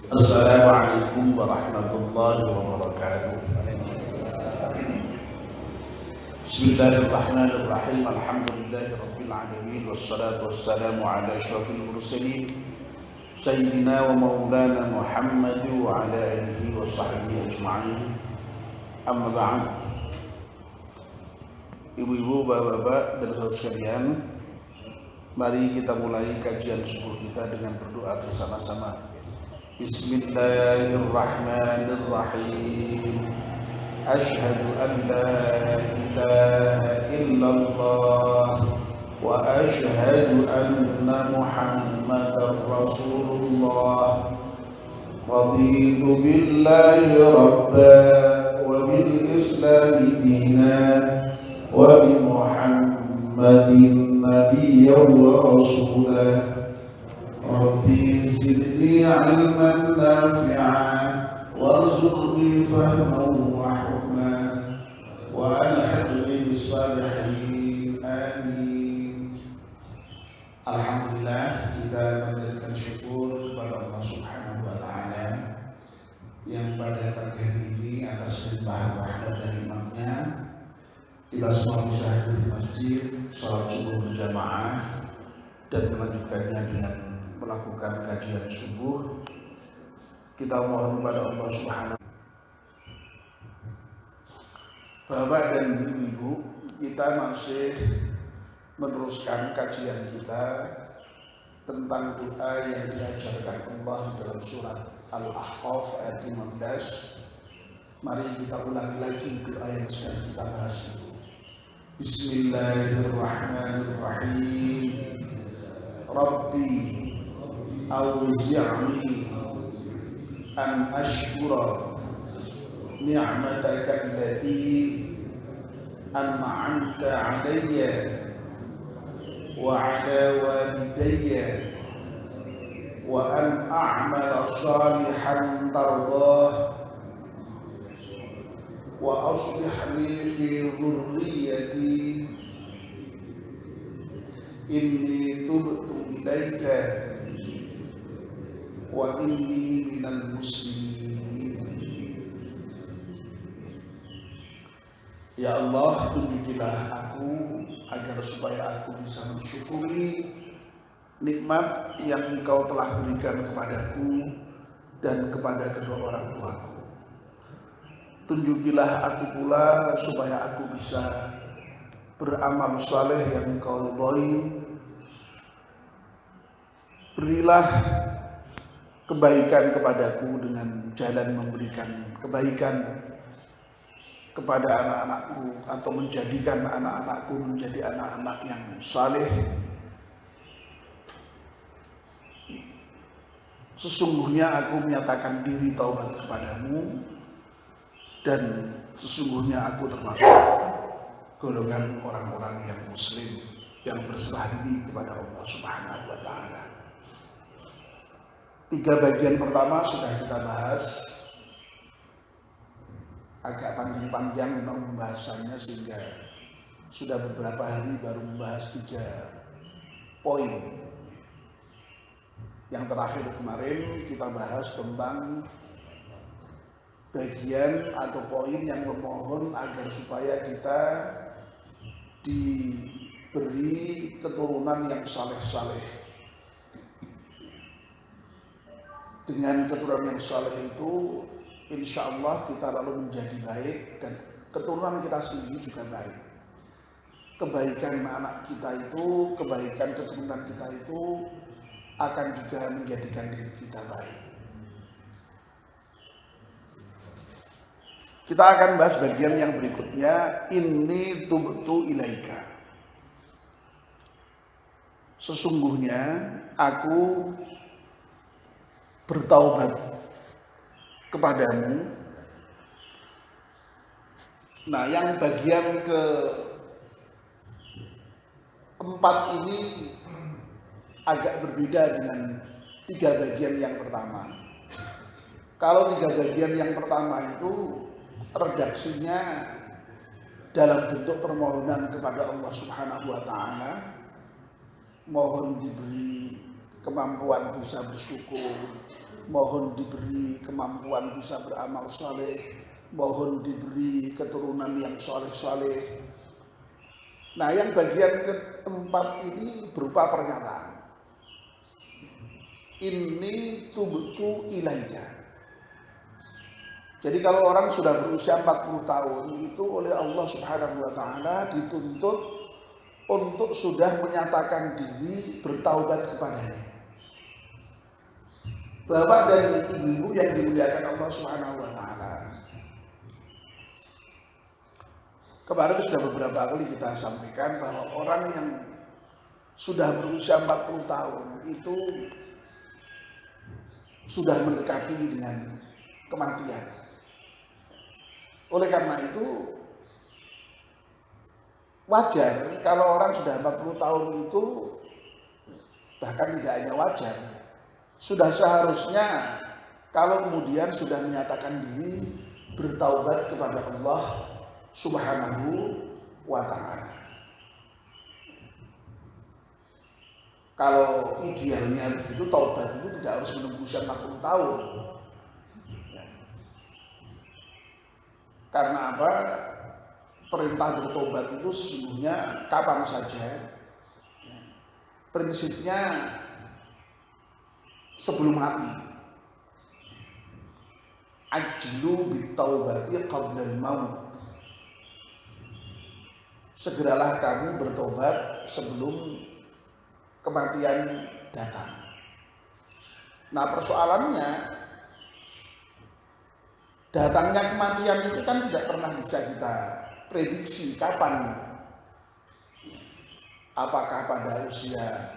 Assalamualaikum warahmatullahi wabarakatuh. Bismillahirrahmanirrahim. Alhamdulillahirabbil alamin wassalatu wassalamu ala asyrafil mursalin sayyidina wa maulana Muhammad wa ala alihi wa sahbihi ajma'in. Amma ba'd. Ibu-ibu, bapak-bapak dan saudara sekalian, mari kita mulai kajian subuh kita dengan berdoa bersama-sama. Bismillahirrahmanirrahim. Asyhadu an la ilaha illallah wa asyhadu anna Muhammadar Rasulullah. Raditu billahi rabban wa bil islami dinan wa bi Muhammadin nabiyyan wa rasulah. Rabbi zidni ilman nafi'an warzuqni fahman wa hukman wa alhiqni bis salihin. Amin. Alhamdulillah, kita menjadikan syukur kepada Allah Subhanahu wa taala yang pada pagi hari ini atas limpahan rahmat dan nikmatnya kita semua bisa hadir di masjid, salat subuh berjamaah dan melanjutkannya dengan melakukan kajian subuh. Kita mohon kepada Allah Subhanahu. Bapak dan Ibu, kita masih meneruskan kajian kita tentang doa yang diajarkan Allah dalam surat Al-Ahqaf ayat 15. Mari kita ulangi lagi doa yang sedang kita bahas itu. Bismillahirrahmanirrahim. Rabbi awzi'ni an ashkura ni'mataka allati an'amta 'alayya wa 'ala walidayya wa an a'mala salihan tardah wa aslih li fi dhurriyyati inni tubtu ilaika wa inni minal muslimin. Ya Allah, tunjukilah aku agar supaya aku bisa mensyukuri nikmat yang Engkau telah berikan kepadaku dan kepada kedua orang tuaku. Tunjukilah aku pula supaya aku bisa beramal saleh yang Engkau ridhai. Berilah kebaikan kepadaku dengan jalan memberikan kebaikan kepada anak-anakku atau menjadikan anak-anakku menjadi anak-anak yang saleh. Sesungguhnya aku menyatakan diri taubat kepadamu dan sesungguhnya aku termasuk golongan orang-orang yang muslim yang berserah diri kepada Allah Subhanahu wa taala. 3 bagian pertama sudah kita bahas, agak panjang-panjang memang pembahasannya sehingga sudah beberapa hari baru membahas 3 poin. Yang terakhir kemarin kita bahas tentang bagian atau poin yang memohon agar supaya kita diberi keturunan yang saleh-saleh. Dengan keturunan yang saleh itu, insya Allah kita lalu menjadi baik dan keturunan kita sendiri juga baik. Kebaikan anak kita itu, kebaikan keturunan kita itu akan juga menjadikan diri kita baik. Kita akan bahas bagian yang berikutnya. Inni tubtu ilaika. Sesungguhnya aku bertaubat kepadamu. Nah, yang bagian keempat ini agak berbeda dengan 3 bagian yang pertama. Kalau 3 bagian yang pertama itu redaksinya dalam bentuk permohonan kepada Allah Subhanahu wa taala, mohon diberi kemampuan bisa bersyukur, mohon diberi kemampuan bisa beramal saleh, mohon diberi keturunan yang saleh-saleh. Nah, yang bagian keempat ini berupa pernyataan. Inni tubtu ilaika. Jadi kalau orang sudah berusia 40 tahun itu oleh Allah Subhanahu wa taala dituntut untuk sudah menyatakan diri bertaubat kepadanya. Bapak dan ibu yang dimuliakan Allah Subhanahu wa taala. Kemarin sudah beberapa kali kita sampaikan bahwa orang yang sudah berusia 40 tahun itu sudah mendekati dengan kematian. Oleh karena itu wajar kalau orang sudah 40 tahun itu, bahkan tidak hanya wajar, sudah seharusnya kalau kemudian sudah menyatakan diri bertaubat kepada Allah Subhanahu wa ta'ala. Kalau idealnya begitu, taubat itu tidak harus menunggu 40 tahun. Karena apa? Perintah bertobat itu sesungguhnya kapan saja. Prinsipnya sebelum mati. Ajlu bitaubati qabla al-maut. Segeralah kamu bertobat sebelum kematian datang. Nah, persoalannya datangnya kematian itu kan tidak pernah bisa kita prediksi kapan. Apakah pada usia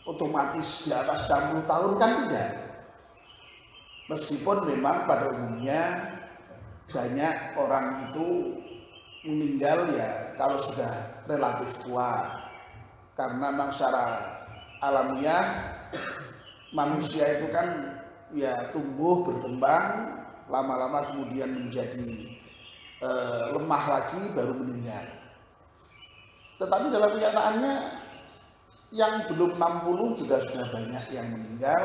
otomatis di atas 60 tahun kan tidak. Meskipun memang pada umumnya banyak orang itu meninggal ya kalau sudah relatif tua, karena memang secara alamiah manusia itu kan ya tumbuh berkembang, lama-lama kemudian menjadi lemah lagi baru meninggal. Tetapi dalam kenyataannya yang belum 60 juga sudah banyak yang meninggal,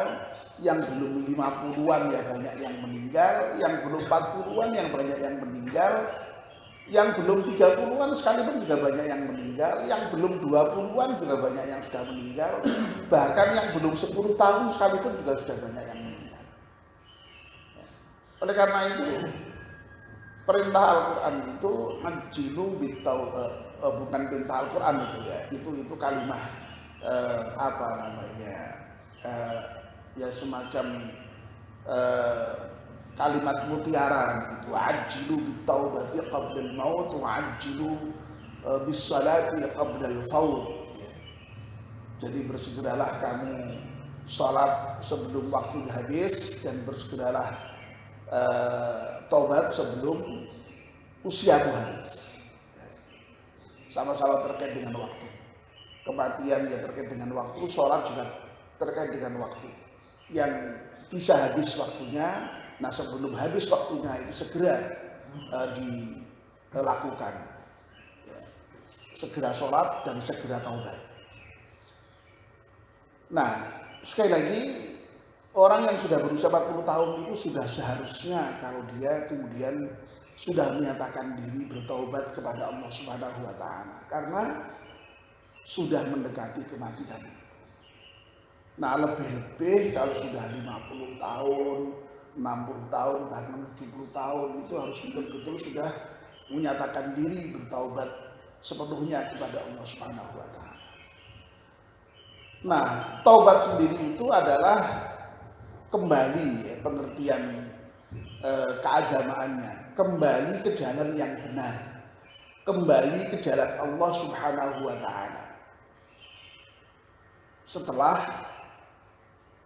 yang belum 50-an ya banyak yang meninggal, yang belum 40-an yang banyak yang meninggal, yang belum 30-an sekalipun juga banyak yang meninggal, yang belum 20-an juga banyak yang sudah meninggal, bahkan yang belum 10 tahun sekalipun juga sudah banyak yang meninggal. Oleh karena itu, perintah Al-Quran itu ajlu bukan perintah Al-Quran itu ya, itu kalimah apa namanya, ya semacam kalimat mutiara gitu. Ajlu bitaubati qabla al-maut wa ajlu bis-salati qabla al-faut. Jadi bersegeralah kamu salat sebelum waktu habis dan bersegeralah taubat sebelum usia habis. Sama-sama terkait dengan waktu. Kematian ya terkait dengan waktu, salat juga terkait dengan waktu. Yang bisa habis waktunya, nah sebelum habis waktunya itu segera dilakukan. Segera sholat dan segera taubat. Nah, sekali lagi, orang yang sudah berusia 40 tahun itu sudah seharusnya kalau dia kemudian sudah menyatakan diri bertaubat kepada Allah Subhanahu wa taala, karena sudah mendekati kematian. Nah, lebih-lebih kalau sudah 50 tahun, 60 tahun, bahkan 70 tahun itu harus betul-betul sudah menyatakan diri bertaubat sepenuhnya kepada Allah Subhanahu wa taala. Nah, taubat sendiri itu adalah kembali pengertian keagamaannya, kembali ke jalan yang benar, kembali ke jalan Allah Subhanahu wa taala. Setelah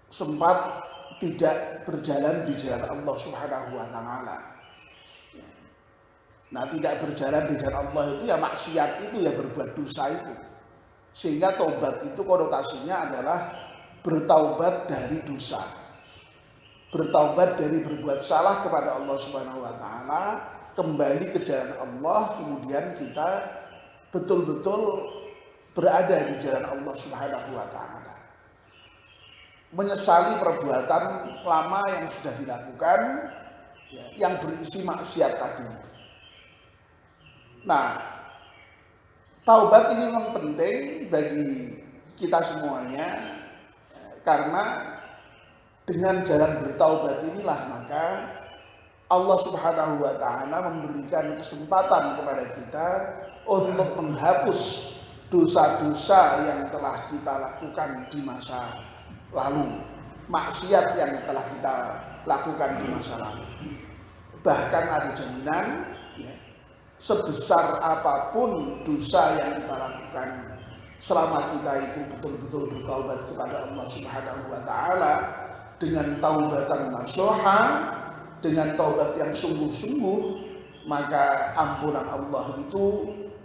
sempat tidak berjalan di jalan Allah Subhanahu wa taala. Nah, tidak berjalan di jalan Allah itu ya maksiat, itu ya berbuat dosa itu. Sehingga taubat itu konotasinya adalah bertaubat dari dosa. Bertaubat dari berbuat salah kepada Allah Subhanahu wa taala, kembali ke jalan Allah, kemudian kita betul-betul berada di jalan Allah Subhanahu wa taala. menyesali perbuatan lama yang sudah dilakukan, ya, yang berisi maksiat tadi. Nah, taubat ini memang penting bagi kita semuanya, karena dengan jalan bertaubat inilah maka Allah Subhanahu wa Ta'ala memberikan kesempatan kepada kita untuk menghapus dosa-dosa yang telah kita lakukan di masa lalu, maksiat yang telah kita lakukan di masa lalu. Bahkan ada jaminan, ya, sebesar apapun dosa yang kita lakukan, selama kita itu betul-betul bertaubat kepada Allah Subhanahu wa Ta'ala dengan taubatan nasuha, dengan taubat yang sungguh-sungguh, maka ampunan Allah itu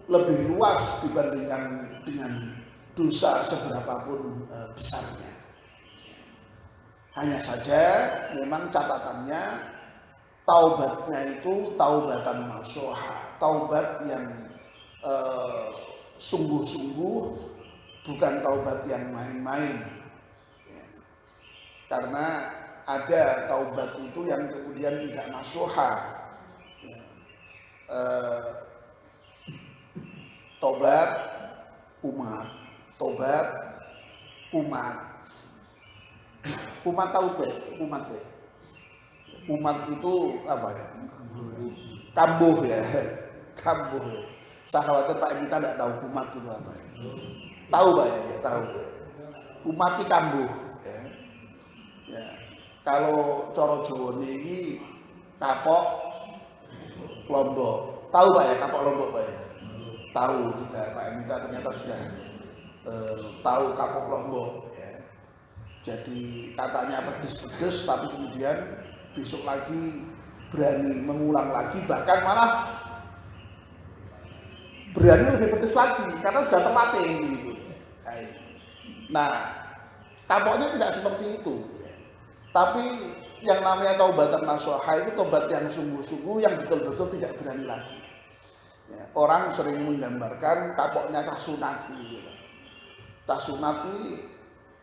lebih luas dibandingkan dengan dosa seberapapun besarnya. Hanya saja memang catatannya, taubatnya itu taubatan nasuha, taubat yang sungguh-sungguh, bukan taubat yang main-main. Karena ada taubat itu yang kemudian tidak nasuha, tobat umat, tobat umat. Umat taubat, umat itu apa ya? Kambuh ya, kambuh. Saya khawatir Pak kita tidak tahu umat itu apa ya. Tahu Pak ya, tahu. Umat itu kambuh. Ya. Ya. Kalau coro Jawa ini kapok Lombok. Tahu Pak ya, kapok Lombok Pak ya. Tahu juga Pak Emita ternyata sudah tahu kapok Lombok. Ya. Jadi katanya pedes-pedes, tapi kemudian besok lagi berani mengulang lagi, bahkan malah berani lebih pedes lagi karena sudah terlatih gitu. Nah, kapoknya tidak seperti itu. Tapi yang namanya taubatan nasuha itu tobat yang sungguh-sungguh, yang betul-betul tidak berani lagi. Ya, orang sering menggambarkan kapoknya cah sunat gitu. Cah sunat itu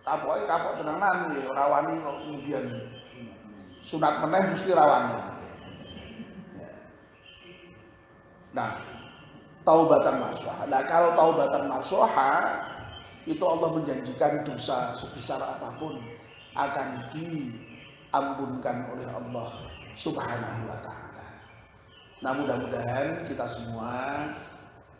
kapoknya kapok tenanan gitu, rawani kemudian sunat meneh mesti rawani. Ya. Nah, taubatan nasuha. Nah, kalau taubatan nasuha itu Allah menjanjikan dosa sebesar apapun akan diampunkan oleh Allah Subhanahu wa Ta'ala. Nah, mudah-mudahan kita semua,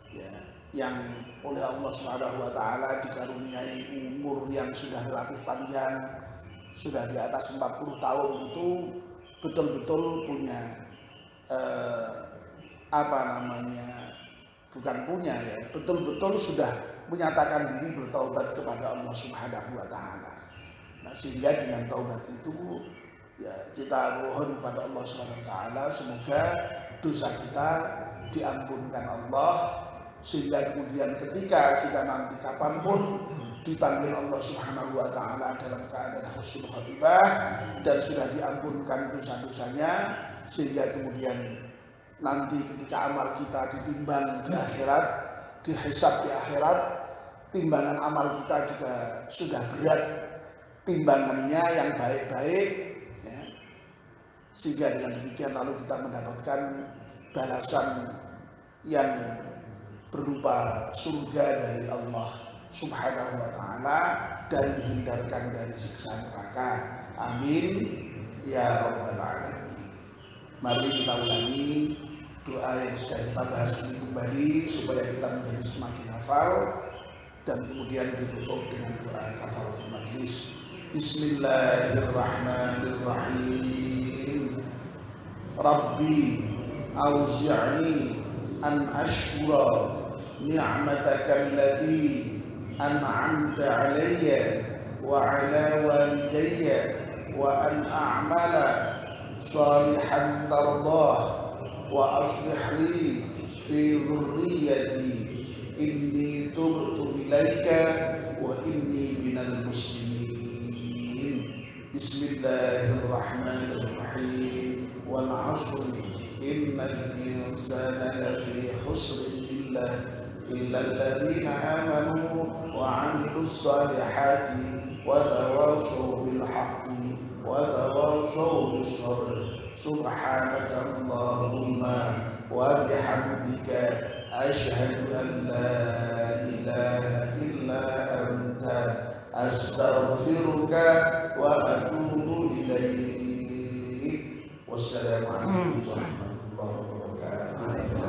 ya, yang oleh Allah Subhanahu wa Ta'ala dikaruniai umur yang sudah relatif panjang, sudah di atas 40 tahun itu betul-betul punya bukan punya ya, betul-betul sudah menyatakan diri bertaubat kepada Allah Subhanahu wa Ta'ala. Nah, sehingga dengan taubat itu, ya, kita mohon kepada Allah Subhanahu wa Ta'ala semoga dosa kita diampunkan Allah, sehingga kemudian ketika kita nanti kapanpun dipanggil Allah Subhanahu wa Ta'ala dalam keadaan husnul khotimah dan sudah diampunkan dosa-dosanya, sehingga kemudian nanti ketika amal kita ditimbang di akhirat, dihisab di akhirat, timbangan amal kita juga sudah berat, timbangannya yang baik-baik, ya. Sehingga dengan demikian lalu kita mendapatkan balasan yang berupa surga dari Allah Subhanahu wa Ta'ala dan dihindarkan dari siksa neraka. Amin ya rabbal alamin. Mari kita ulangi doa yang sudah kita bahas ini kembali supaya kita menjadi semakin hafal, dan kemudian ditutup dengan doa kafaratul majlis. Bismillahirrahmanirrahim. Rabbi auzi'ni an ashkura ni'mataka allati an'amta 'alayya wa 'ala walidayya wa an a'mala salihan tardah wa aslih li fi dhurriyyati inni tubtu ilaika wa inni minal muslimin. Bismillahirrahmanirrahim. Wal 'asri innal insana lafi khusr illa إلا الذين آمنوا وعملوا الصالحات وتواصوا بالحق وتواصوا بالصبر سبحانك اللهم وبحمدك أشهد أن لا إله إلا أنت أستغفرك وأتوب إليك. والسلام عليكم ورحمة الله وبركاته.